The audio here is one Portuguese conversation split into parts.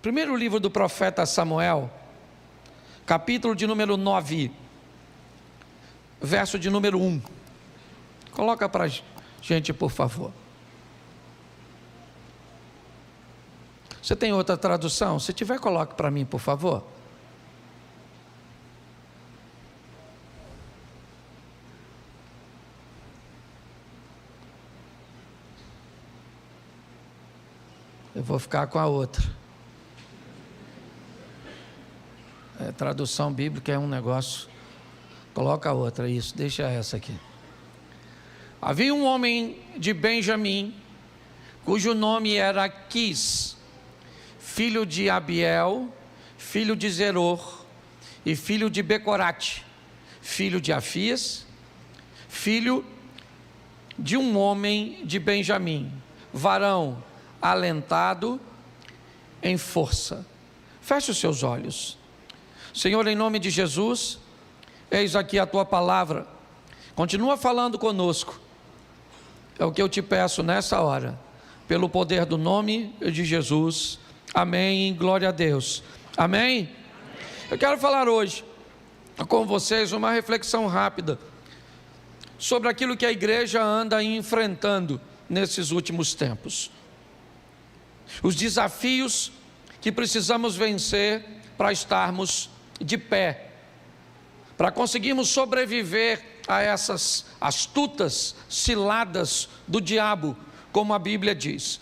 Primeiro livro do profeta Samuel, capítulo de número 9, verso de número 1. Coloca para a gente, por favor. Você tem outra tradução? Se tiver, coloque para mim, por favor. Eu vou ficar com a outra. Tradução bíblica é um negócio. Coloca a outra, isso, deixa essa aqui. Havia um homem de Benjamim, cujo nome era Quis, filho de Abiel, filho de Zeror, e filho de Becorate, filho de Afias, filho de um homem de Benjamim, varão alentado em força. Feche os seus olhos. Senhor, em nome de Jesus, eis aqui a tua palavra, continua falando conosco, é o que eu te peço nessa hora, pelo poder do nome de Jesus, amém, glória a Deus, amém? Eu quero falar hoje com vocês uma reflexão rápida, sobre aquilo que a igreja anda enfrentando nesses últimos tempos, os desafios que precisamos vencer para estarmos de pé, para conseguirmos sobreviver a essas astutas ciladas do diabo, como a Bíblia diz.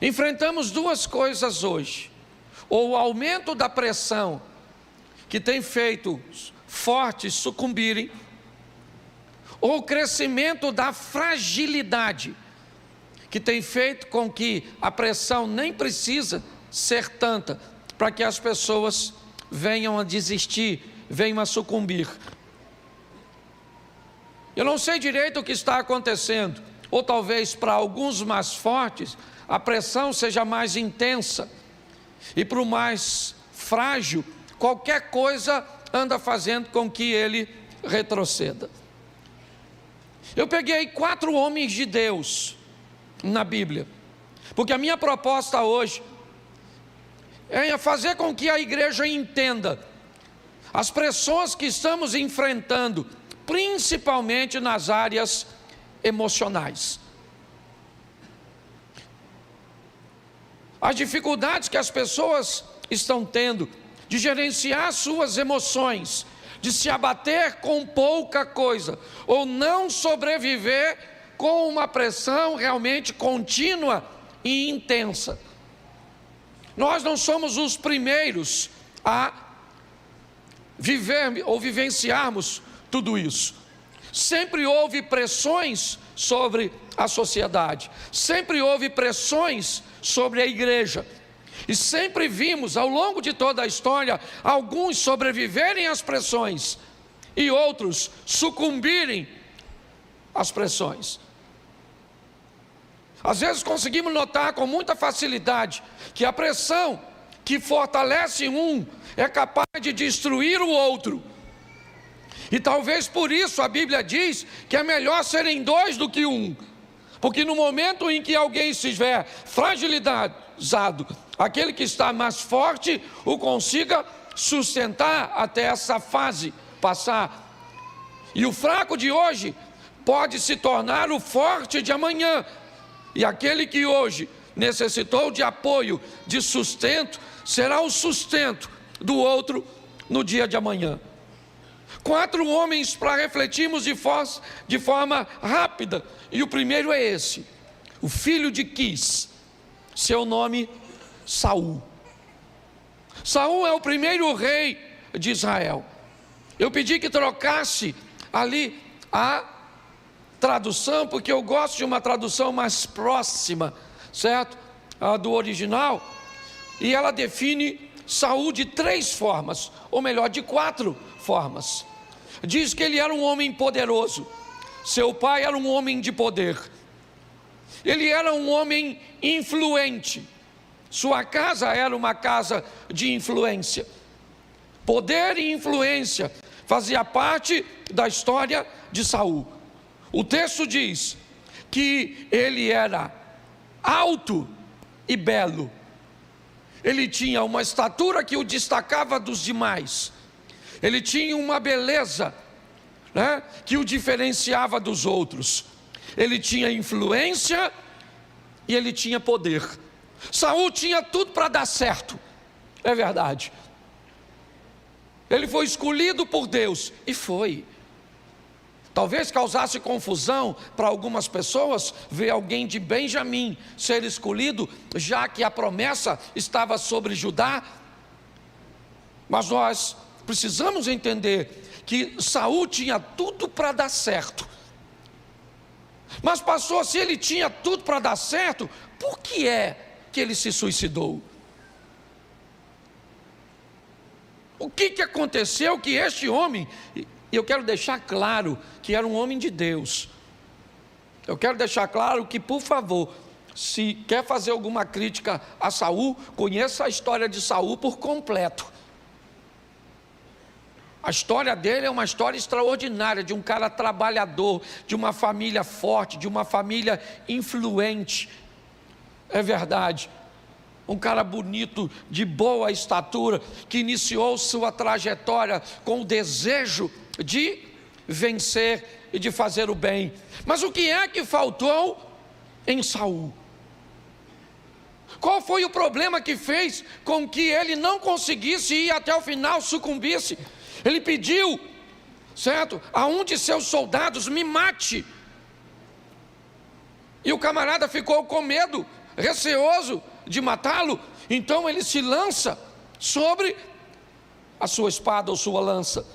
Enfrentamos duas coisas hoje: ou o aumento da pressão, que tem feito fortes sucumbirem, ou o crescimento da fragilidade, que tem feito com que a pressão nem precisa ser tanta, para que as pessoas venham a desistir, venham a sucumbir. Eu não sei direito o que está acontecendo, ou talvez para alguns mais fortes, a pressão seja mais intensa, e para o mais frágil, qualquer coisa anda fazendo com que ele retroceda. Eu peguei 4 homens de Deus na Bíblia, porque a minha proposta hoje é fazer com que a igreja entenda as pressões que estamos enfrentando, principalmente nas áreas emocionais, as dificuldades que as pessoas estão tendo de gerenciar suas emoções, de se abater com pouca coisa, ou não sobreviver com uma pressão realmente contínua e intensa. Nós não somos os primeiros a viver ou vivenciarmos tudo isso. Sempre houve pressões sobre a sociedade, sempre houve pressões sobre a igreja, e sempre vimos ao longo de toda a história alguns sobreviverem às pressões e outros sucumbirem às pressões. Às vezes conseguimos notar com muita facilidade que a pressão que fortalece um é capaz de destruir o outro. E talvez por isso a Bíblia diz que é melhor serem 2 do que 1. Porque no momento em que alguém estiver fragilizado, aquele que está mais forte o consiga sustentar até essa fase passar. E o fraco de hoje pode se tornar o forte de amanhã. E aquele que hoje necessitou de apoio, de sustento, será o sustento do outro no dia de amanhã. 4 homens para refletirmos de forma rápida. E o primeiro é esse, o filho de Quis, seu nome Saul. Saul é o primeiro rei de Israel. Eu pedi que trocasse ali a tradução, porque eu gosto de uma tradução mais próxima, certo? Do original, e ela define Saul de 3 formas, ou melhor, de 4 formas. Diz que ele era um homem poderoso, seu pai era um homem de poder, ele era um homem influente, sua casa era uma casa de influência. Poder e influência fazia parte da história de Saul. O texto diz que ele era alto e belo. ele tinha uma estatura que o destacava dos demais, ele tinha uma beleza, né, que o diferenciava dos outros, ele tinha influência e ele tinha poder. Saul tinha tudo para dar certo, é verdade. Ele foi escolhido por Deus, e foi. Talvez causasse confusão para algumas pessoas ver alguém de Benjamim ser escolhido, já que a promessa estava sobre Judá. Mas nós precisamos entender que Saul tinha tudo para dar certo. Mas pastor, se ele tinha tudo para dar certo, por que é que ele se suicidou? O que aconteceu que este homem, e eu quero deixar claro que era um homem de Deus. Eu quero deixar claro que, por favor, se quer fazer alguma crítica a Saul, conheça a história de Saul por completo. A história dele é uma história extraordinária, de um cara trabalhador, de uma família forte, de uma família influente. É verdade. Um cara bonito, de boa estatura, que iniciou sua trajetória com o desejo de vencer e de fazer o bem. Mas o que é que faltou em Saul? Qual foi o problema que fez com que ele não conseguisse ir até o final, sucumbisse? Ele pediu, certo, a um de seus soldados: me mate. E o camarada ficou com medo, receoso de matá-lo. Então ele se lança sobre a sua espada ou sua lança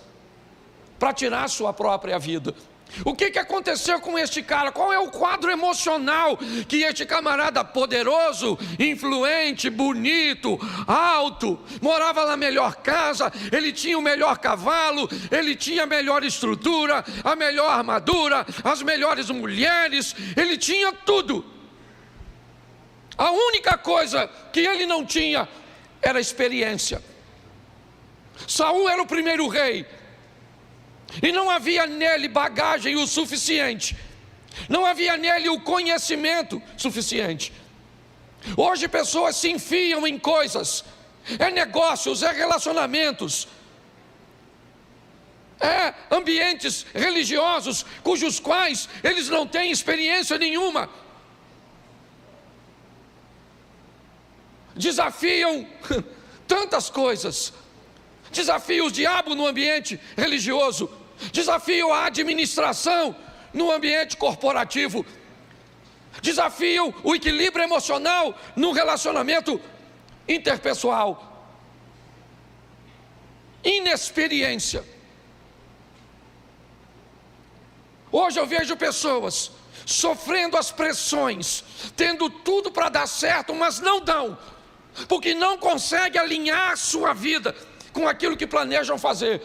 para tirar a sua própria vida. O que aconteceu com este cara? Qual é o quadro emocional que este camarada poderoso, influente, bonito, alto, morava na melhor casa, ele tinha o melhor cavalo, ele tinha a melhor estrutura, a melhor armadura, as melhores mulheres, ele tinha tudo. A única coisa que ele não tinha era experiência. Saul era o primeiro rei, e não havia nele bagagem o suficiente, não havia nele o conhecimento suficiente. Hoje pessoas se enfiam em coisas, é negócios, é relacionamentos, é ambientes religiosos, cujos quais eles não têm experiência nenhuma. Desafiam tantas coisas, desafio o diabo no ambiente religioso, desafio a administração no ambiente corporativo, desafio o equilíbrio emocional no relacionamento interpessoal. Inexperiência. Hoje eu vejo pessoas sofrendo as pressões, tendo tudo para dar certo, mas não dão, porque não conseguem alinhar sua vida com aquilo que planejam fazer.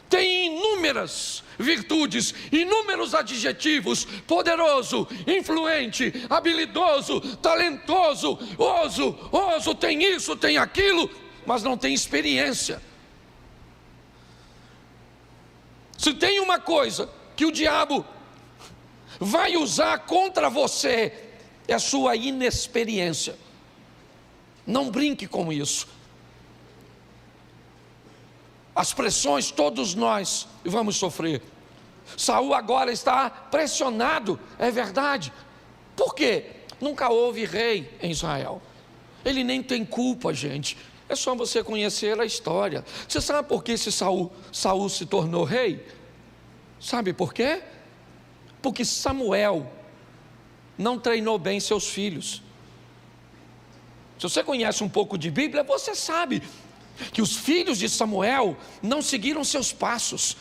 Tem inúmeras virtudes, inúmeros adjetivos: poderoso, influente, habilidoso, talentoso, oso, tem isso, tem aquilo, mas não tem experiência. Se tem uma coisa que o diabo vai usar contra você, é a sua inexperiência. Não brinque com isso. As pressões todos nós vamos sofrer. Saul agora está pressionado, é verdade. Por quê? Nunca houve rei em Israel. Ele nem tem culpa, gente. É só você conhecer a história. Você sabe por que Saul se tornou rei? Sabe por quê? Porque Samuel não treinou bem seus filhos. Se você conhece um pouco de Bíblia, você sabe que os filhos de Samuel não seguiram seus passos,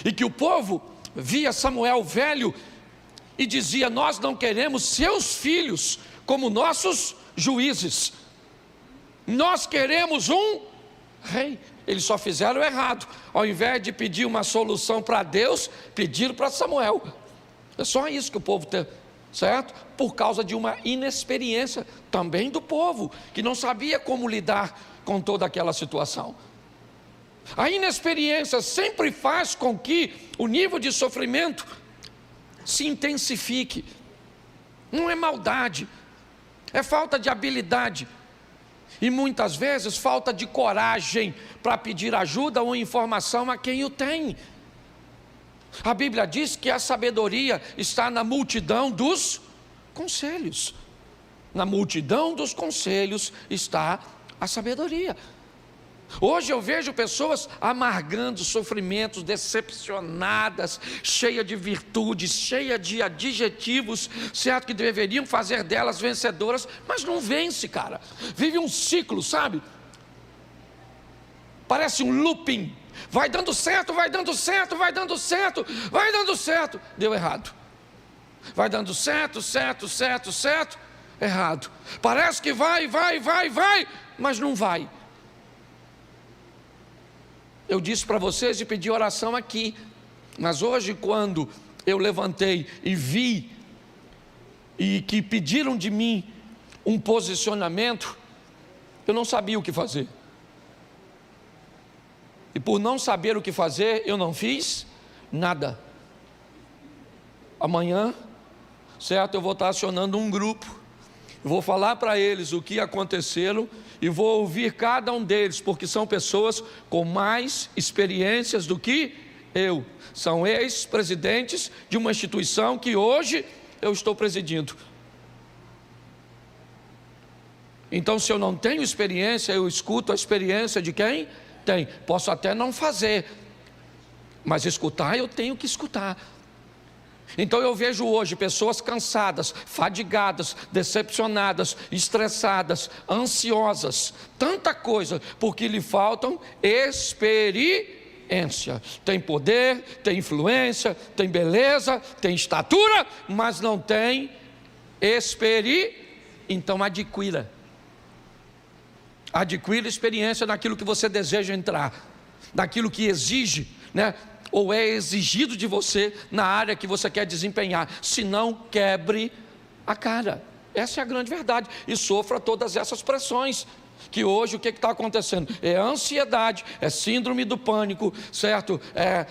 e que o povo via Samuel velho e dizia: nós não queremos seus filhos como nossos juízes, nós queremos um rei. Eles só fizeram errado, ao invés de pedir uma solução para Deus, pediram para Samuel. É só isso que o povo tem, certo? Por causa de uma inexperiência também do povo, que não sabia como lidar com toda aquela situação. A inexperiência sempre faz com que o nível de sofrimento se intensifique. Não é maldade, é falta de habilidade, E muitas vezes falta de coragem para pedir ajuda ou informação a quem o tem. A Bíblia diz que a sabedoria está na multidão dos conselhos. Na multidão dos conselhos está a sabedoria. Hoje eu vejo pessoas amargando sofrimentos, decepcionadas, cheia de virtudes, cheia de adjetivos, certo, que deveriam fazer delas vencedoras, mas não vence, cara. Vive um ciclo, sabe? Parece um looping. Vai dando certo, vai dando certo, vai dando certo, vai dando certo. Deu errado. Vai dando certo, certo, certo, certo, errado. Parece que vai, mas não vai. Eu disse para vocês de pedir oração aqui, mas hoje quando eu levantei e vi, e que pediram de mim um posicionamento, eu não sabia o que fazer. E por não saber o que fazer, eu não fiz nada. Amanhã, certo, eu vou estar acionando um grupo, vou falar para eles o que aconteceram e vou ouvir cada um deles, porque são pessoas com mais experiências do que eu. São ex-presidentes de uma instituição que hoje eu estou presidindo. Então, se eu não tenho experiência, eu escuto a experiência de quem tem. Posso até não fazer, mas escutar eu tenho que escutar. Então eu vejo hoje pessoas cansadas, fadigadas, decepcionadas, estressadas, ansiosas, tanta coisa, porque lhe faltam experiência. Tem poder, tem influência, tem beleza, tem estatura, mas não tem experiência. Então adquira experiência naquilo que você deseja entrar, naquilo que exige, né? Ou é exigido de você na área que você quer desempenhar. Se não, quebre a cara. Essa é a grande verdade. E sofra todas essas pressões. Que hoje o que está acontecendo? É ansiedade, é síndrome do pânico, certo? É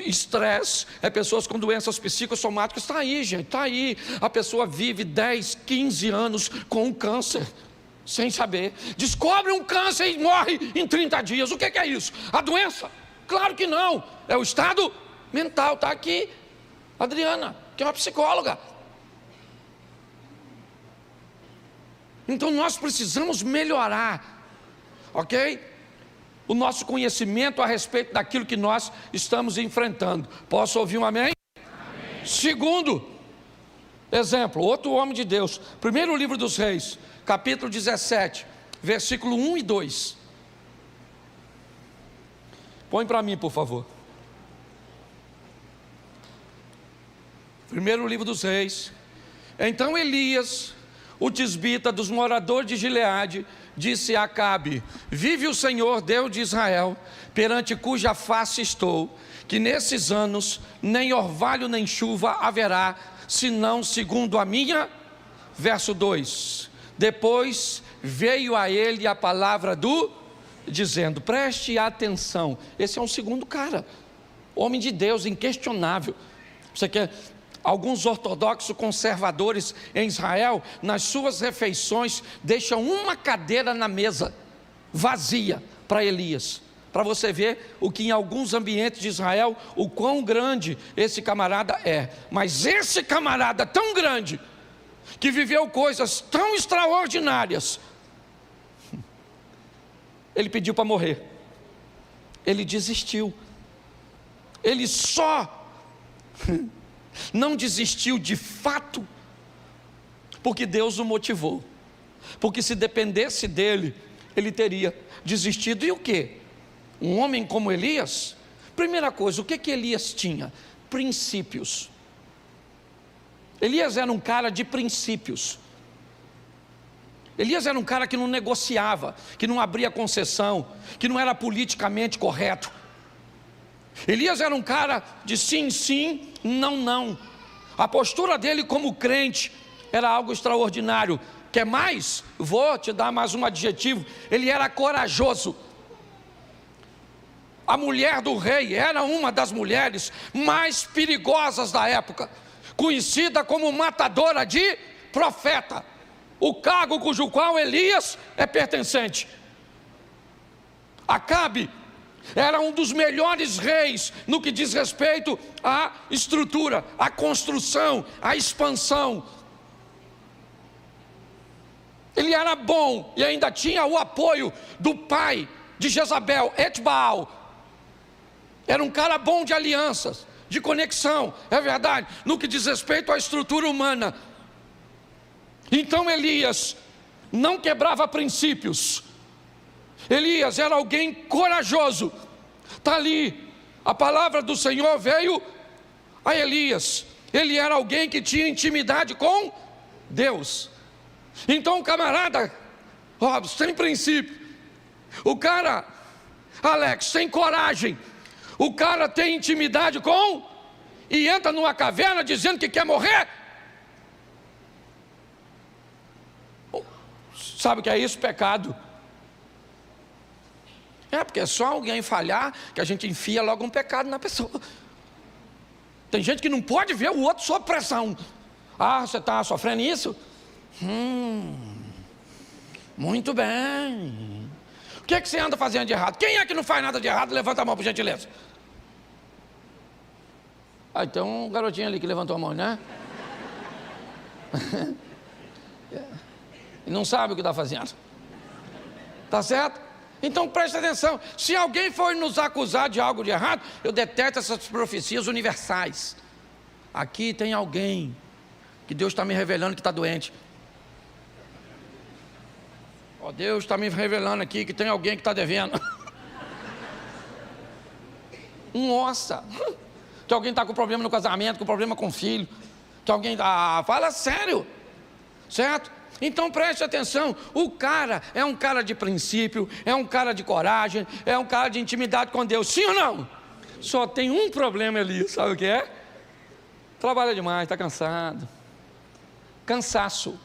estresse, é pessoas com doenças psicossomáticas. Está aí, gente, está aí. A pessoa vive 10, 15 anos com um câncer, sem saber. Descobre um câncer e morre em 30 dias. O que é isso? A doença? Claro que não, é o estado mental. Está aqui Adriana, que é uma psicóloga. Então nós precisamos melhorar, ok? O nosso conhecimento a respeito daquilo que nós estamos enfrentando. Posso ouvir um amém? Amém. Segundo exemplo, outro homem de Deus, primeiro livro dos Reis, capítulo 17, versículo 1 e 2. Põe para mim, por favor. Primeiro livro dos Reis. Então Elias, o tisbita dos moradores de Gileade, disse a Acabe: vive o Senhor, Deus de Israel, perante cuja face estou, que nesses anos nem orvalho nem chuva haverá, senão segundo a minha. Verso 2. Depois veio a ele a palavra do dizendo, preste atenção. Esse é um segundo cara, homem de Deus, inquestionável. Você quer? Alguns ortodoxos conservadores em Israel, nas suas refeições, deixam uma cadeira na mesa, vazia, para Elias. Para você ver o que em alguns ambientes de Israel, o quão grande esse camarada é. Mas esse camarada tão grande, que viveu coisas tão extraordinárias, ele pediu para morrer. Ele desistiu. Ele só não desistiu de fato porque Deus o motivou. Porque se dependesse dele, ele teria desistido. E o quê? Um homem como Elias, primeira coisa, o que Elias tinha? Princípios. Elias era um cara de princípios. Elias era um cara que não negociava, que não abria concessão, que não era politicamente correto. Elias era um cara de sim, sim, não, não. A postura dele como crente era algo extraordinário. Quer mais? Vou te dar mais um adjetivo. Ele era corajoso. A mulher do rei era uma das mulheres mais perigosas da época, conhecida como matadora de profeta. o cargo cujo qual Elias é pertencente. Acabe era um dos melhores reis no que diz respeito à estrutura, à construção, à expansão. Ele era bom e ainda tinha o apoio do pai de Jezabel, Etbaal. Era um cara bom de alianças, de conexão, é verdade, no que diz respeito à estrutura humana. Então Elias não quebrava princípios. Elias era alguém corajoso. Está ali, a palavra do Senhor veio a Elias. Ele era alguém que tinha intimidade com Deus. Então o camarada, Robson, tem princípio. O cara, Alex, tem coragem. O cara tem intimidade com, e entra numa caverna dizendo que quer morrer. Sabe o que é isso? Pecado. É porque é só alguém falhar que a gente enfia logo um pecado na pessoa. Tem gente que não pode ver o outro sob pressão. Ah, você está sofrendo isso? Muito bem. O que é que você anda fazendo de errado? Quem é que não faz nada de errado? Levanta a mão por gentileza. Ah, tem um garotinho ali que levantou a mão, né? E não sabe o que está fazendo. Tá certo? Então preste atenção, se alguém for nos acusar de algo de errado, eu detesto essas profecias universais. Aqui tem alguém que Deus está me revelando que está doente. Ó, Deus está me revelando aqui que tem alguém que está devendo. Nossa, que alguém está com problema no casamento, com problema com o filho, que alguém fala sério, certo? Então preste atenção, o cara é um cara de princípio, é um cara de coragem, é um cara de intimidade com Deus, sim ou não? Só tem um problema ali, sabe o que é? Trabalha demais, está cansado. Cansaço.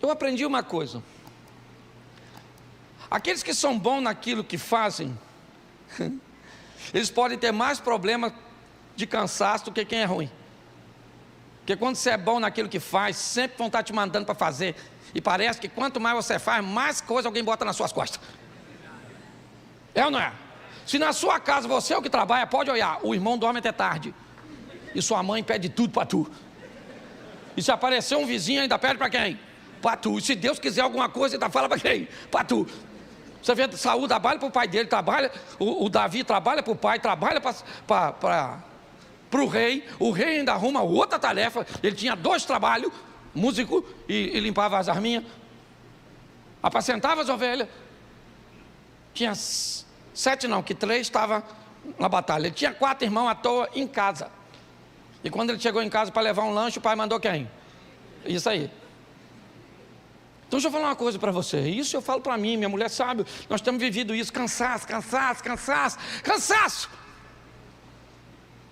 Eu aprendi uma coisa. Aqueles que são bons naquilo que fazem, eles podem ter mais problemas de cansaço do que quem é ruim. Porque quando você é bom naquilo que faz, sempre vão estar te mandando para fazer. E parece que quanto mais você faz, mais coisa alguém bota nas suas costas. É ou não é? Se na sua casa você é o que trabalha, pode olhar, o irmão dorme até tarde. E sua mãe pede tudo para tu. E se aparecer um vizinho, ainda pede para quem? Para tu. E se Deus quiser alguma coisa, ainda fala para quem? Para tu. Você vê, Saúl trabalha para o pai dele, trabalha, o Davi trabalha para o pai, trabalha para o rei ainda arruma outra tarefa. Ele tinha 2 trabalhos, músico e limpava as arminhas, apacentava as ovelhas. Tinha 7 não, que 3 estavam na batalha. Ele tinha 4 irmãos à toa em casa. E quando ele chegou em casa para levar um lanche, o pai mandou quem? Isso aí. Então deixa eu falar uma coisa para você. Isso eu falo para mim, minha mulher sabe. Nós temos vivido isso, cansaço.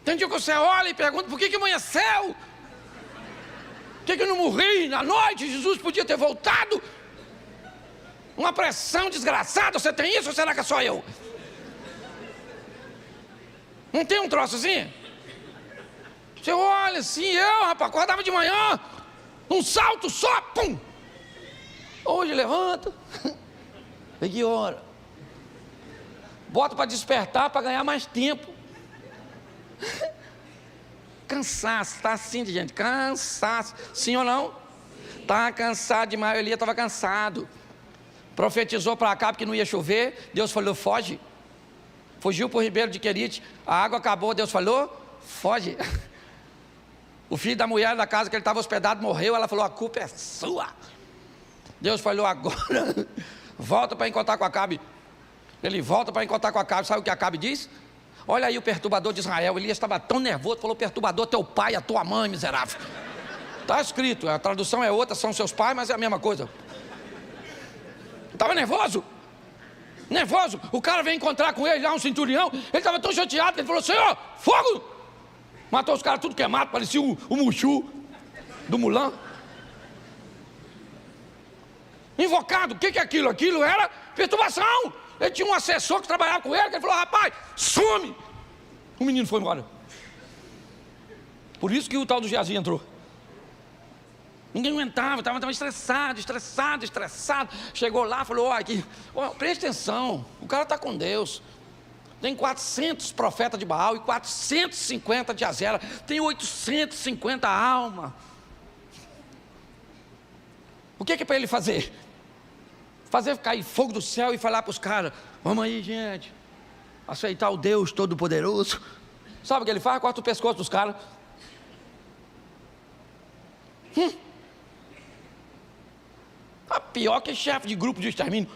Tem dia que você olha e pergunta, por que amanheceu? Por que eu não morri na noite? Jesus podia ter voltado. Uma pressão desgraçada, você tem isso ou será que é só eu? Não tem um troço assim? Você olha assim, rapaz, acordava de manhã, um salto só, pum! Hoje levanta, e que hora? Bota para despertar, para ganhar mais tempo. Cansaço, está assim, gente, cansaço, sim ou não? Está cansado demais, Elias estava cansado. Profetizou para Acabe que não ia chover, Deus falou, foge. Fugiu para o ribeiro de Querite, a água acabou, Deus falou, foge. O filho da mulher da casa que ele estava hospedado morreu, ela falou, a culpa é sua. Deus falou, agora volta para encontrar com Acabe. Ele volta para encontrar com Acabe, sabe o que Acabe diz? Olha aí o perturbador de Israel. Elias estava tão nervoso, falou, perturbador, teu pai, a tua mãe, miserável. Está escrito, a tradução é outra, são seus pais, mas é a mesma coisa. Estava nervoso. O cara veio encontrar com ele lá, um centurião. Ele estava tão chateado que ele falou, Senhor, fogo! Matou os caras tudo queimado, parecia o Mushu do Mulan. Invocado, o que é aquilo? Aquilo era perturbação. Ele tinha um assessor que trabalhava com ele, que ele falou, rapaz, some! O menino foi embora. Por isso que o tal do Geazi entrou. Ninguém aguentava, estava estressado. Chegou lá, falou, presta atenção, o cara está com Deus. Tem 400 profetas de Baal e 450 de Azera. Tem 850 almas. O que é para ele fazer? Fazer cair fogo do céu e falar para os caras: vamos aí, gente, aceitar o Deus Todo-Poderoso. Sabe o que ele faz? Corta o pescoço dos caras. Pior que chefe de grupo de extermínio.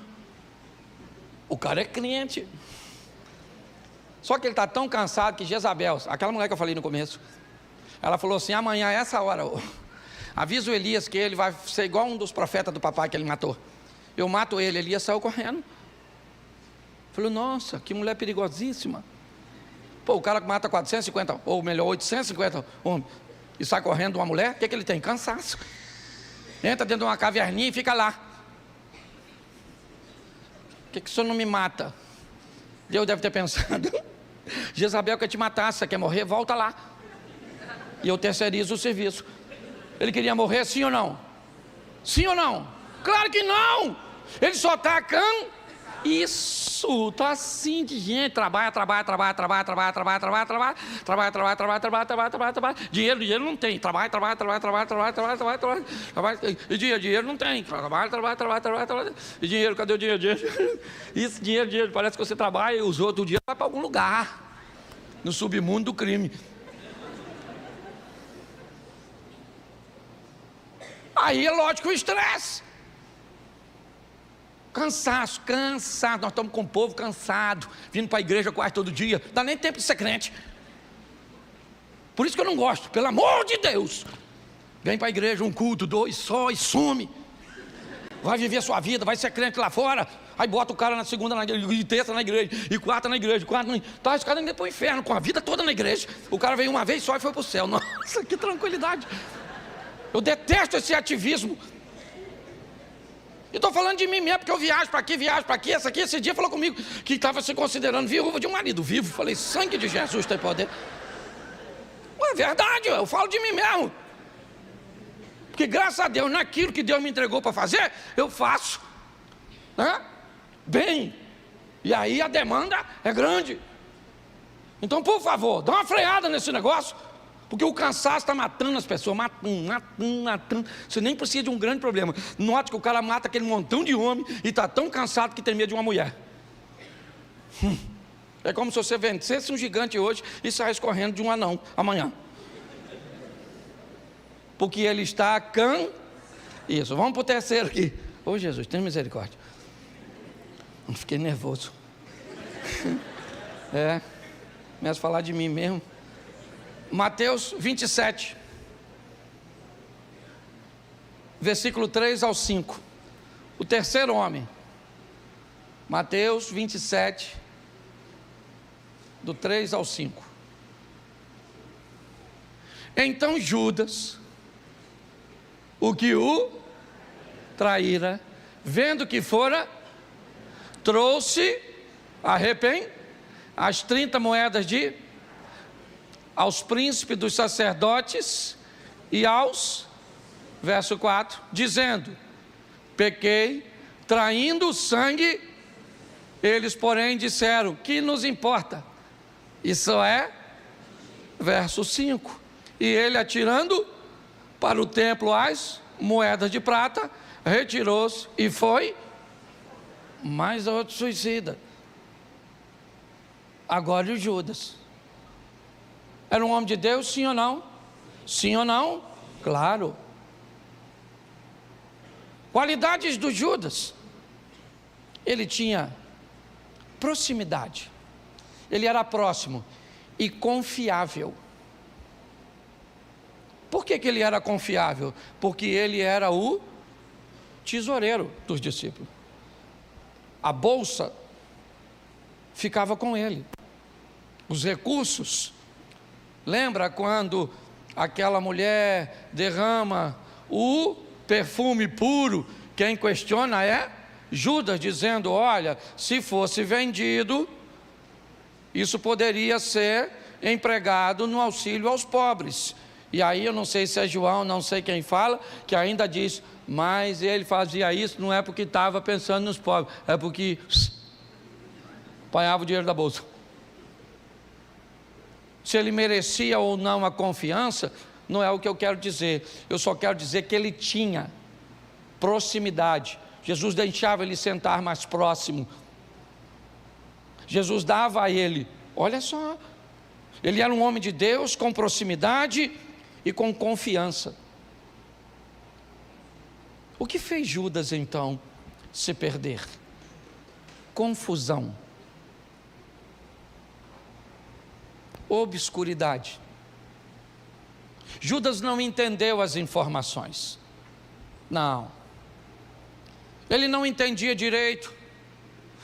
O cara é crente. Só que ele está tão cansado que Jezabel, aquela mulher que eu falei no começo, ela falou assim: amanhã, essa hora, avisa o Elias que ele vai ser igual um dos profetas do papai que ele matou. Eu mato ele. Elias saiu correndo. Falou: nossa, que mulher perigosíssima. Pô, o cara que mata 450, ou melhor, 850 homens, e sai correndo de uma mulher, o que ele tem? Cansaço. Entra dentro de uma caverninha e fica lá. Por que o senhor não me mata? Deus deve ter pensado: Jezabel quer te matar, você quer morrer? Volta lá. E eu terceirizo o serviço. Ele queria morrer, sim ou não? Sim ou não? Claro que não! Ele só está Isso, está assim de gente. Trabalha. Dinheiro não tem. Trabalha. E dinheiro não tem. Trabalha. E dinheiro, cadê o dinheiro? Isso, dinheiro. Parece que você trabalha e os outros o dinheiro vai para algum lugar. No submundo do crime. Aí é lógico o estresse. Cansaço. Nós estamos com o povo cansado, vindo para a igreja quase todo dia. Não dá nem tempo de ser crente. Por isso que eu não gosto, pelo amor de Deus. Vem para a igreja, um culto, 2 só e some. Vai viver a sua vida, vai ser crente lá fora. Aí bota o cara na segunda, e terça na igreja, e quarta na igreja, Tá, esse cara ainda para o inferno, com a vida toda na igreja. O cara veio uma vez só e foi para o céu. Nossa, que tranquilidade. Eu detesto esse ativismo. E estou falando de mim mesmo, porque eu viajo para aqui, esse dia falou comigo que estava se considerando viúva de um marido vivo. Falei: sangue de Jesus tem poder. É verdade, eu falo de mim mesmo. Porque graças a Deus, naquilo que Deus me entregou para fazer, eu faço. Bem. E aí a demanda é grande. Então, por favor, dá uma freada nesse negócio. Porque o cansaço está matando as pessoas, matando. Você nem precisa de um grande problema. Note que o cara mata aquele montão de homem e está tão cansado que tem medo de uma mulher. É como se você vencesse um gigante hoje e saísse correndo de um anão amanhã. Porque ele está Isso, vamos para o terceiro aqui. Ô Jesus, tenha misericórdia. Não fiquei nervoso. Começo a falar de mim mesmo. Mateus 27, versículo 3 ao 5. O terceiro homem. Mateus 27, do 3 ao 5. Então Judas, o que o traíra, vendo que fora, trouxe as 30 moedas aos príncipes dos sacerdotes e verso 4, dizendo: pequei, traindo o sangue. Eles, porém, disseram: que nos importa? Isso verso 5. E ele, atirando para o templo as moedas de prata, retirou-se e foi. Mais outro suicida. Agora o Judas. Era um homem de Deus, sim ou não? Sim ou não? Claro. Qualidades do Judas: ele tinha proximidade, ele era próximo e confiável. Por que ele era confiável? Porque ele era o tesoureiro dos discípulos. A bolsa ficava com ele, os recursos. Lembra quando aquela mulher derrama o perfume puro? Quem questiona é Judas, dizendo: olha, se fosse vendido, isso poderia ser empregado no auxílio aos pobres. E aí eu não sei se é João, não sei quem fala, que ainda diz, mas ele fazia isso não é porque estava pensando nos pobres, é porque apanhava o dinheiro da bolsa. Se ele merecia ou não a confiança, não é o que eu quero dizer. Eu só quero dizer que ele tinha proximidade. Jesus deixava ele sentar mais próximo. Jesus dava a ele, olha só, ele era um homem de Deus com proximidade e com confiança. O que fez Judas então se perder? Confusão, obscuridade. Judas não entendeu as informações. Não. Ele não entendia direito.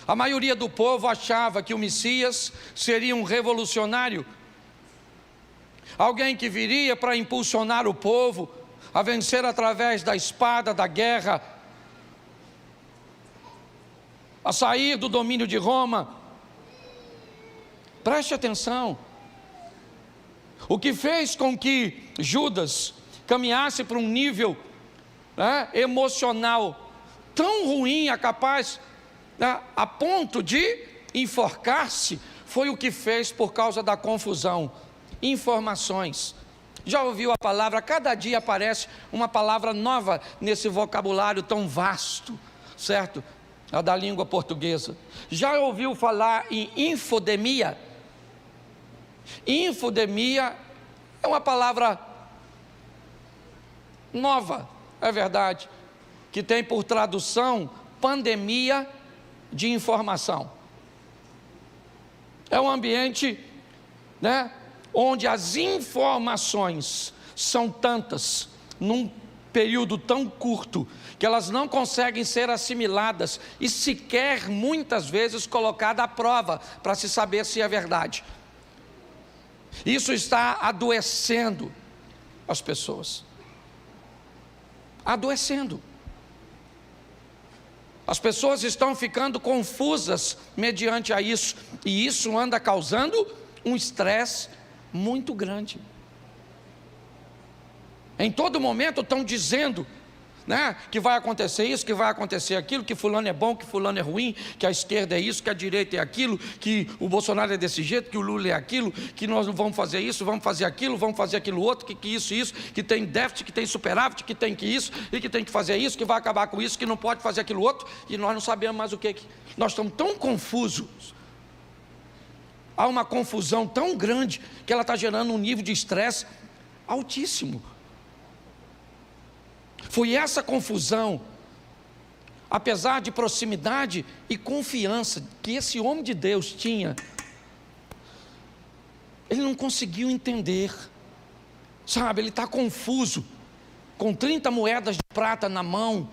A maioria do povo achava que o Messias seria um revolucionário, alguém que viria para impulsionar o povo a vencer através da espada, da guerra, a sair do domínio de Roma. Preste atenção. O que fez com que Judas caminhasse para um nível emocional tão ruim, a ponto de enforcar-se, foi o que fez por causa da confusão. Informações. Já ouviu a palavra? Cada dia aparece uma palavra nova nesse vocabulário tão vasto, certo? A da língua portuguesa. Já ouviu falar em infodemia? Infodemia é uma palavra nova, é verdade, que tem por tradução pandemia de informação. É um ambiente, onde as informações são tantas, num período tão curto, que elas não conseguem ser assimiladas e sequer, muitas vezes, colocadas à prova, para se saber se é verdade. Isso está adoecendo as pessoas. Adoecendo. As pessoas estão ficando confusas mediante a isso, e isso anda causando um estresse muito grande. Em todo momento estão dizendo, que vai acontecer isso, que vai acontecer aquilo, que fulano é bom, que fulano é ruim, que a esquerda é isso, que a direita é aquilo, que o Bolsonaro é desse jeito, que o Lula é aquilo, que nós não vamos fazer isso, vamos fazer aquilo outro, que isso, que tem déficit, que tem superávit, que tem que isso, e que tem que fazer isso, que vai acabar com isso, que não pode fazer aquilo outro, e nós não sabemos mais o que. Nós estamos tão confusos. Há uma confusão tão grande que ela está gerando um nível de estresse altíssimo. Foi essa confusão, apesar de proximidade e confiança que esse homem de Deus tinha, ele não conseguiu entender, ele está confuso, com 30 moedas de prata na mão,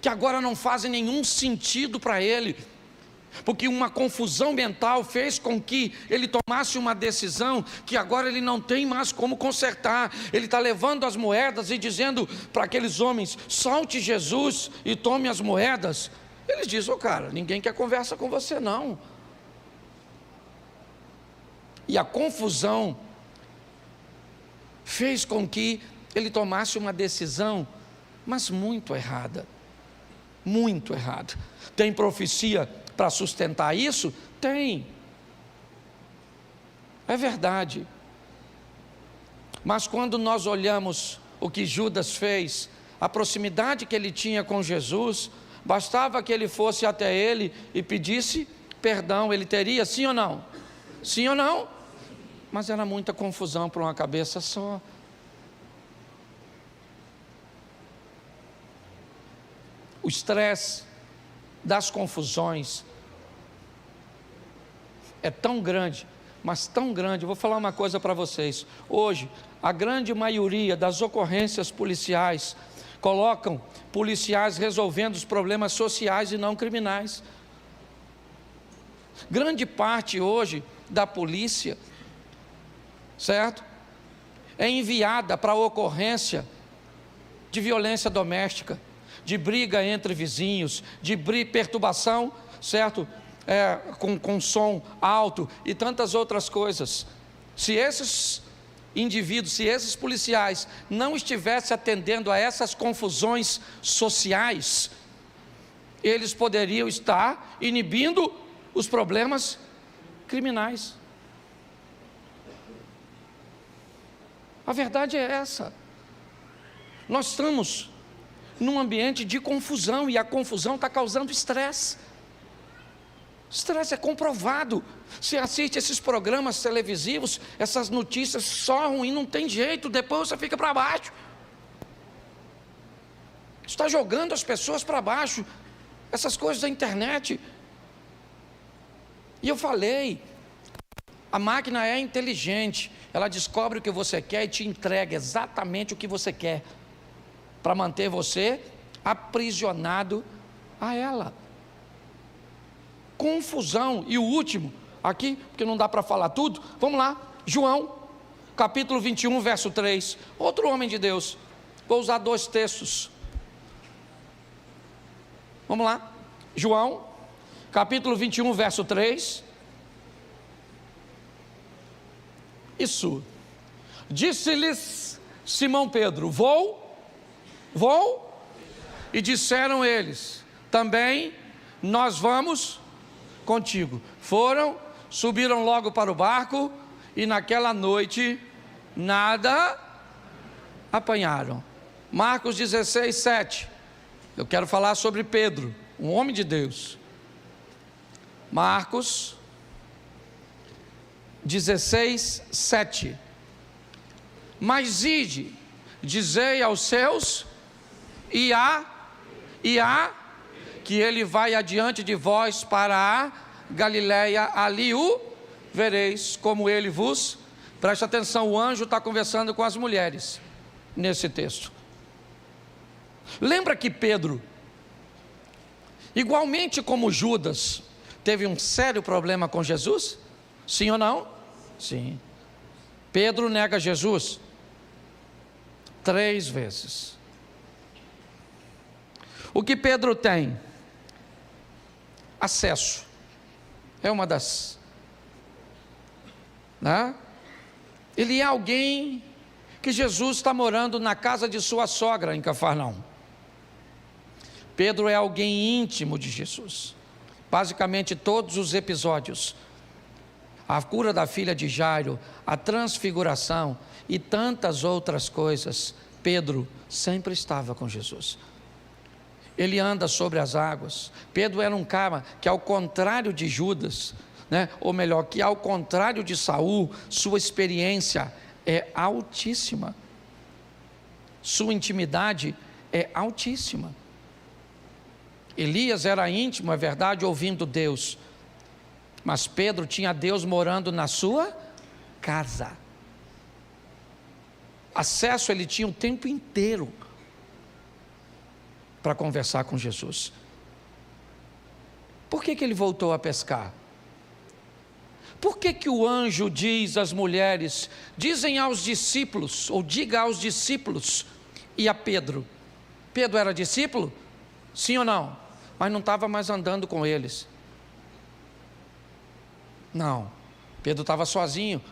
que agora não fazem nenhum sentido para ele, porque uma confusão mental fez com que ele tomasse uma decisão que agora ele não tem mais como consertar. Ele está levando as moedas e dizendo para aqueles homens, solte Jesus e tome as moedas. Eles dizem, cara, ninguém quer conversa com você não. E a confusão fez com que ele tomasse uma decisão, mas muito errada. Muito errada. Tem profecia para sustentar isso? Tem. É verdade. Mas quando nós olhamos o que Judas fez, a proximidade que ele tinha com Jesus, bastava que ele fosse até ele e pedisse perdão, ele teria, sim ou não? Sim ou não? Mas era muita confusão para uma cabeça só. O estresse das confusões é tão grande, mas tão grande. Eu vou falar uma coisa para vocês. Hoje, a grande maioria das ocorrências policiais colocam policiais resolvendo os problemas sociais e não criminais. Grande parte hoje da polícia, certo? É enviada para a ocorrência de violência doméstica, de briga entre vizinhos, de perturbação, certo? Com som alto e tantas outras coisas. Se esses indivíduos, se esses policiais não estivessem atendendo a essas confusões sociais, eles poderiam estar inibindo os problemas criminais. A verdade é essa. Nós estamos num ambiente de confusão, e a confusão está causando estresse. Estresse é comprovado. Você assiste esses programas televisivos, essas notícias só ruim, não tem jeito, depois você fica para baixo. Está jogando as pessoas para baixo, essas coisas da internet. E eu falei, a máquina é inteligente, ela descobre o que você quer e te entrega exatamente o que você quer, para manter você aprisionado a ela. Confusão. E o último, aqui, porque não dá para falar tudo, vamos lá, João, capítulo 21, verso 3, outro homem de Deus, vou usar 2 textos, vamos lá, João, capítulo 21, verso 3, isso, disse-lhes Simão Pedro, vou, e disseram eles, também nós vamos contigo. Foram, subiram logo para o barco, e naquela noite nada apanharam. Marcos 16, 7, eu quero falar sobre Pedro, um homem de Deus. Marcos 16, 7, mas ide, dizei aos seus, e que ele vai adiante de vós para a Galiléia, ali o vereis, como ele vos... Preste atenção, o anjo está conversando com as mulheres, nesse texto. Lembra que Pedro, igualmente como Judas, teve um sério problema com Jesus? Sim ou não? Sim. Pedro nega Jesus 3 vezes. O que Pedro tem? Acesso. É uma das... né? Ele é alguém que Jesus está morando na casa de sua sogra em Cafarnaum. Pedro é alguém íntimo de Jesus. Basicamente todos os episódios, a cura da filha de Jairo, a transfiguração e tantas outras coisas, Pedro sempre estava com Jesus. Ele anda sobre as águas. Pedro era um cara que, ao contrário de Judas, né, ou melhor, que ao contrário de Saul, sua experiência é altíssima, sua intimidade é altíssima. Elias era íntimo, é verdade, ouvindo Deus, mas Pedro tinha Deus morando na sua casa. Acesso ele tinha o tempo inteiro para conversar com Jesus. Por que ele voltou a pescar? Por que o anjo diz às mulheres, dizem aos discípulos, ou diga aos discípulos e a Pedro? Pedro era discípulo? Sim ou não? Mas não estava mais andando com eles. Não, Pedro estava sozinho,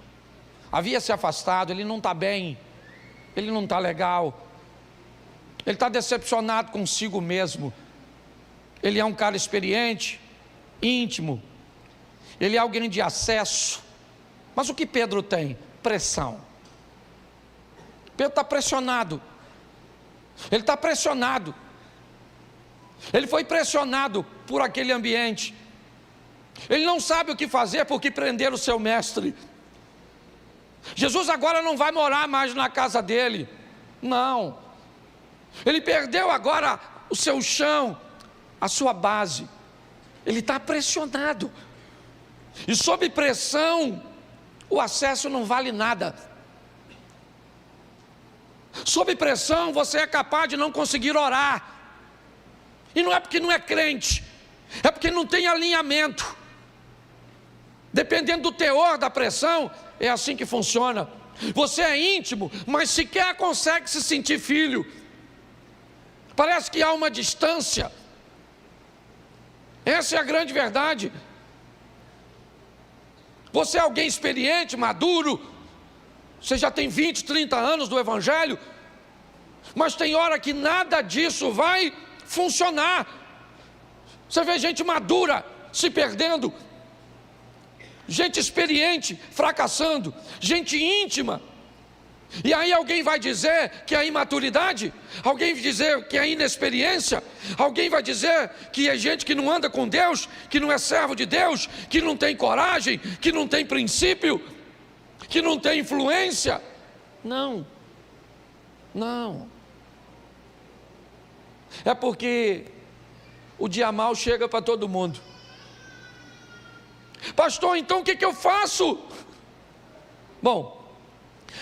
havia se afastado, ele não está bem, ele não está legal, ele está decepcionado consigo mesmo. Ele é um cara experiente, íntimo, ele é alguém de acesso. Mas o que Pedro tem? Pressão. Pedro está pressionado. Ele está pressionado. Ele foi pressionado por aquele ambiente. Ele não sabe o que fazer porque prenderam o seu mestre. Jesus agora não vai morar mais na casa dele. Não. Ele perdeu agora o seu chão, a sua base. Ele está pressionado. E sob pressão, o acesso não vale nada. Sob pressão, você é capaz de não conseguir orar. E não é porque não é crente, é porque não tem alinhamento. Dependendo do teor da pressão, é assim que funciona. Você é íntimo, mas sequer consegue se sentir filho. Parece que há uma distância. Essa é a grande verdade. Você é alguém experiente, maduro, Você já tem 20, 30 anos do Evangelho, mas tem hora que nada disso vai funcionar. Você vê gente madura se perdendo, gente experiente fracassando, gente íntima. E aí alguém vai dizer que é imaturidade, alguém vai dizer que é inexperiência, alguém vai dizer que é gente que não anda com Deus, que não é servo de Deus, que não tem coragem, que não tem princípio, que não tem influência. Não, não. É porque o dia mau chega para todo mundo. Pastor, então o que eu faço? Bom,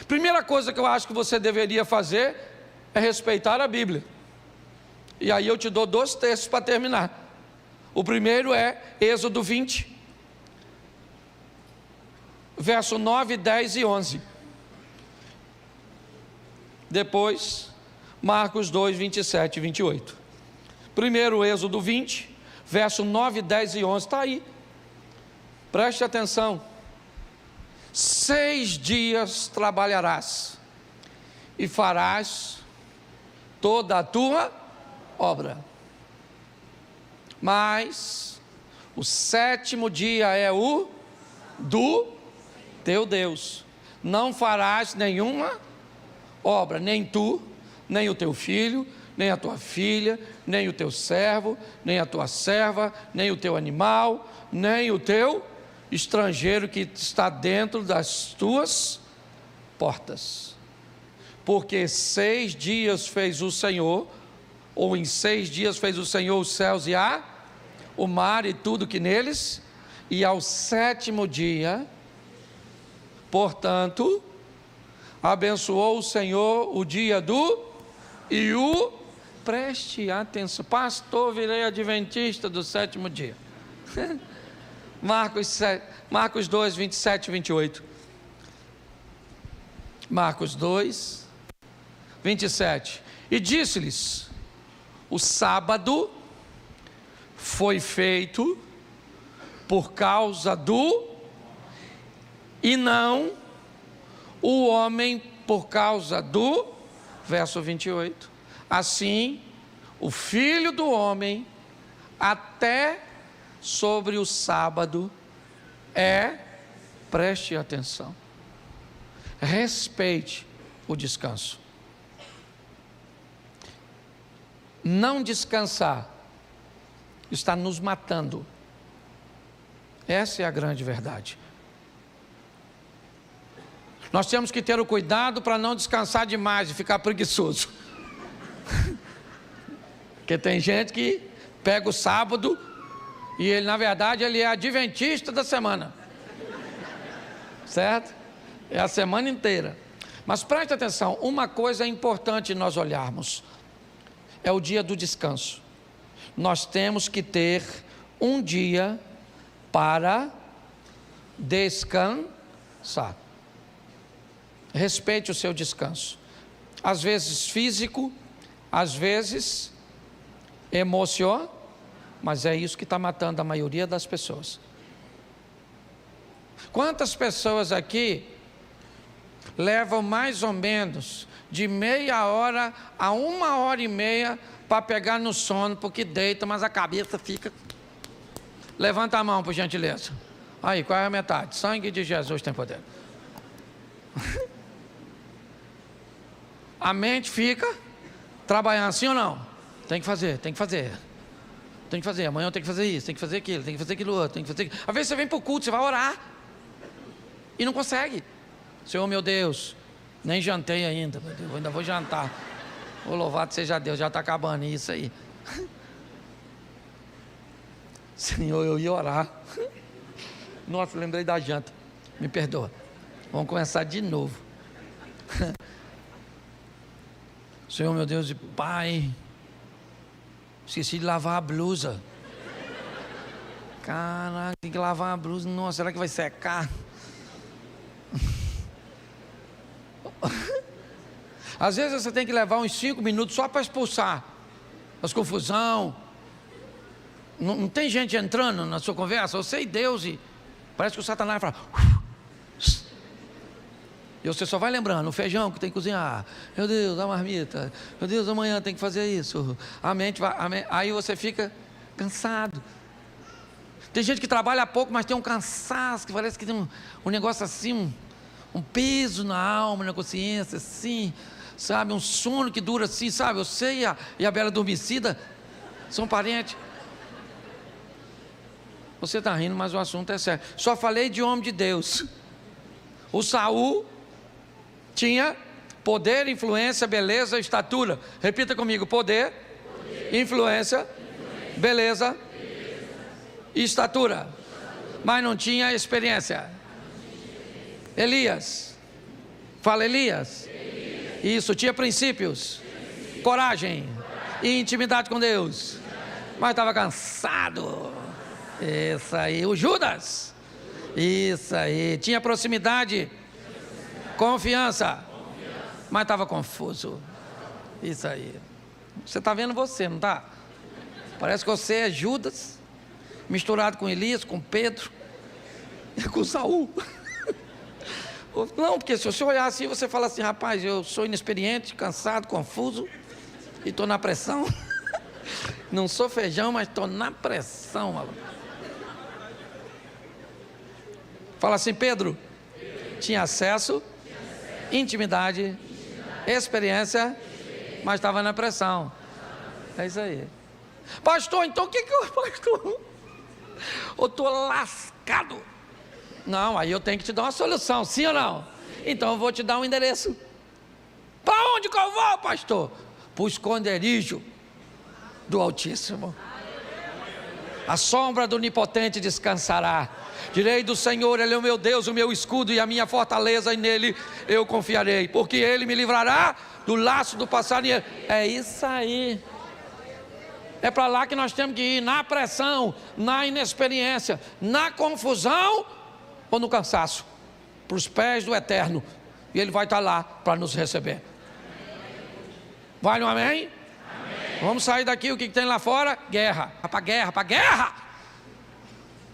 primeira coisa que eu acho que você deveria fazer é respeitar a Bíblia. E aí eu te dou 2 textos para terminar. O primeiro é Êxodo 20, verso 9, 10 e 11. Depois, Marcos 2, 27 e 28. Primeiro, Êxodo 20, verso 9, 10 e 11. Está aí. Preste atenção. 6 dias trabalharás e farás toda a tua obra, mas o 7º dia é o do teu Deus. Não farás nenhuma obra, nem tu, nem o teu filho, nem a tua filha, nem o teu servo, nem a tua serva, nem o teu animal, nem o teu estrangeiro que está dentro das tuas portas. Porque 6 dias fez o Senhor, ou em 6 dias fez o Senhor os céus e o mar e tudo que neles, e ao 7º dia, portanto, abençoou o Senhor o dia e o, preste atenção, pastor, virei adventista do 7º dia. Marcos 2, 27 e 28. Marcos 2, 27. E disse-lhes: o sábado foi feito por causa e não o homem por causa verso 28. Assim, o Filho do Homem, até sobre o sábado, preste atenção, respeite o descanso. Não descansar está nos matando. Essa é a grande verdade. Nós temos que ter o cuidado para não descansar demais e ficar preguiçoso. Porque tem gente que pega o sábado e ele, na verdade, ele é adventista da semana. Certo? É a semana inteira. Mas preste atenção, uma coisa é importante nós olharmos. É o dia do descanso. Nós temos que ter um dia para descansar. Respeite o seu descanso. Às vezes físico, às vezes emocional, mas é isso que está matando a maioria das pessoas. Quantas pessoas aqui levam mais ou menos de meia hora a 1h30 para pegar no sono, porque deita, mas a cabeça fica... Levanta a mão, por gentileza. Aí, qual é a metade? Sangue de Jesus tem poder. A mente fica trabalhando, sim ou não? Tem que fazer, tem que fazer. Tem que fazer, amanhã eu tenho que fazer isso, tem que fazer aquilo, tem que fazer aquilo outro, tem que fazer aquilo. Às vezes você vem para o culto, você vai orar e não consegue. Senhor meu Deus, nem jantei ainda, meu Deus, eu ainda vou jantar. Ô, louvado seja Deus, já está acabando isso aí. Senhor, eu ia orar. Nossa, lembrei da janta, me perdoa. Vamos começar de novo. Senhor meu Deus e Pai, esqueci de lavar a blusa. Caraca, tem que lavar a blusa. Nossa, será que vai secar? Às vezes você tem que levar uns 5 minutos só para expulsar as confusão. Não tem gente entrando na sua conversa, você e Deus, e parece que o Satanás fala... E você só vai lembrando, o feijão que tem que cozinhar, meu Deus, a marmita, meu Deus, amanhã tem que fazer isso, a mente vai, aí você fica cansado. Tem gente que trabalha pouco, mas tem um cansaço, que parece que tem um negócio assim, um peso na alma, na consciência, assim, sabe, um sono que dura assim, sabe, você e a Bela Adormecida são parentes. Você está rindo, mas o assunto é sério. Só falei de homem de Deus. O Saul tinha poder, influência, beleza, estatura. Repita comigo: poder, influência, beleza e estatura. Mas não tinha experiência. Elias, fala Elias. Isso, tinha princípios, coragem e intimidade com Deus, mas estava cansado. Isso aí. O Judas, isso aí, tinha proximidade, confiança, mas estava confuso. Isso aí. Você está vendo você, não está? Parece que você é Judas misturado com Elias, com Pedro e com Saul. Não, porque se você olhar assim, você fala assim: rapaz, eu sou inexperiente, cansado, confuso e estou na pressão. Não sou feijão, mas estou na pressão, maluco. Fala assim: Pedro tinha acesso, intimidade, experiência, mas estava na pressão. É isso aí. Pastor, então o que eu, pastor? Eu estou lascado. Não, aí eu tenho que te dar uma solução, sim ou não? Então eu vou te dar um endereço. Para onde que eu vou, pastor? Para o esconderijo do Altíssimo. A sombra do Onipotente descansará. Direi do Senhor: Ele é o meu Deus, o meu escudo e a minha fortaleza, e nele eu confiarei, porque Ele me livrará do laço do passarinheiro. É isso aí. É para lá que nós temos que ir, na pressão, na inexperiência, na confusão ou no cansaço, para os pés do Eterno, e Ele vai estar lá para nos receber. Vale um amém? Amém. Vamos sair daqui, o que tem lá fora? Guerra, para guerra, para guerra.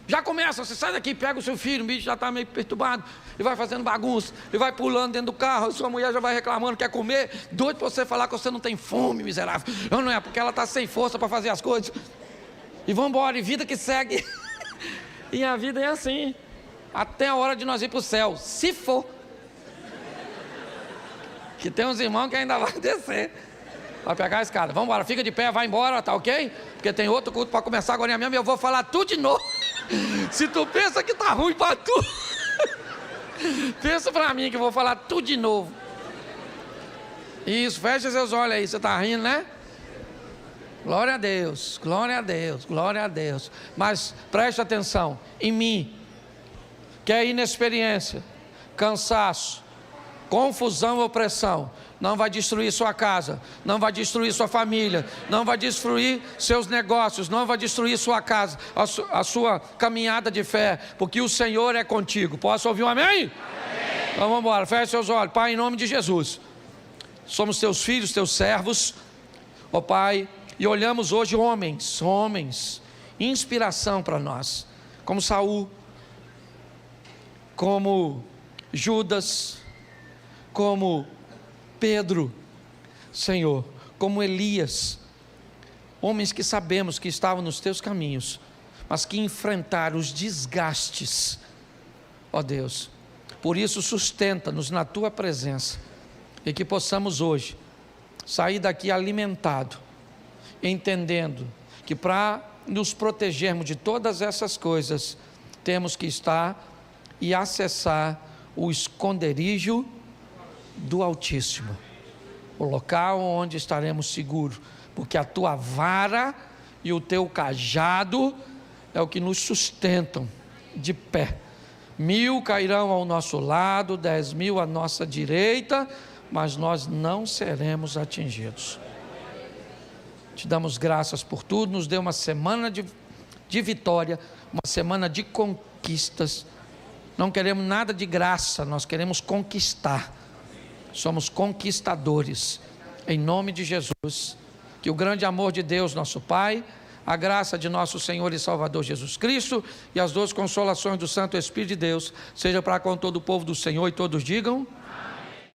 Já começa, você sai daqui, pega o seu filho, o bicho já está meio perturbado, e vai fazendo bagunça, e vai pulando dentro do carro, sua mulher já vai reclamando, quer comer, doido para você falar que você não tem fome, miserável. Não é, porque ela está sem força para fazer as coisas. E vamos embora, e vida que segue. E a vida é assim, até a hora de nós ir para o céu, se for. Que tem uns irmãos que ainda vai descer, vai pegar a escada. Vamos embora, fica de pé, vai embora, tá ok? Porque tem outro culto para começar agora mesmo, e eu vou falar tudo de novo. Se tu pensa que tá ruim para tu, pensa para mim que eu vou falar tudo de novo. Isso, fecha seus olhos aí, você tá rindo, né? Glória a Deus, glória a Deus, glória a Deus. Mas preste atenção, em mim, que é inexperiência, cansaço, confusão e opressão, não vai destruir sua casa, não vai destruir sua família, não vai destruir seus negócios, não vai destruir sua casa, a sua caminhada de fé, porque o Senhor é contigo. Posso ouvir um amém? Amém. Então vamos embora, feche seus olhos. Pai, em nome de Jesus, somos teus filhos, teus servos, ó Pai, e olhamos hoje homens, inspiração para nós, como Saul, como Judas, como Pedro, Senhor, como Elias, homens que sabemos que estavam nos teus caminhos, mas que enfrentaram os desgastes, ó Deus. Por isso sustenta-nos na tua presença, e que possamos hoje sair daqui alimentado, entendendo que para nos protegermos de todas essas coisas, temos que estar e acessar o esconderijo do Altíssimo, o local onde estaremos seguros, porque a tua vara e o teu cajado é o que nos sustentam de pé. 1000 cairão ao nosso lado, 10.000 à nossa direita, mas nós não seremos atingidos. Te damos graças por tudo, nos dê uma semana de vitória, uma semana de conquistas. Não queremos nada de graça, nós queremos conquistar. Somos conquistadores, em nome de Jesus. Que o grande amor de Deus, nosso Pai, a graça de nosso Senhor e Salvador Jesus Cristo e as 12 consolações do Santo Espírito de Deus, seja para com todo o povo do Senhor, e todos digam...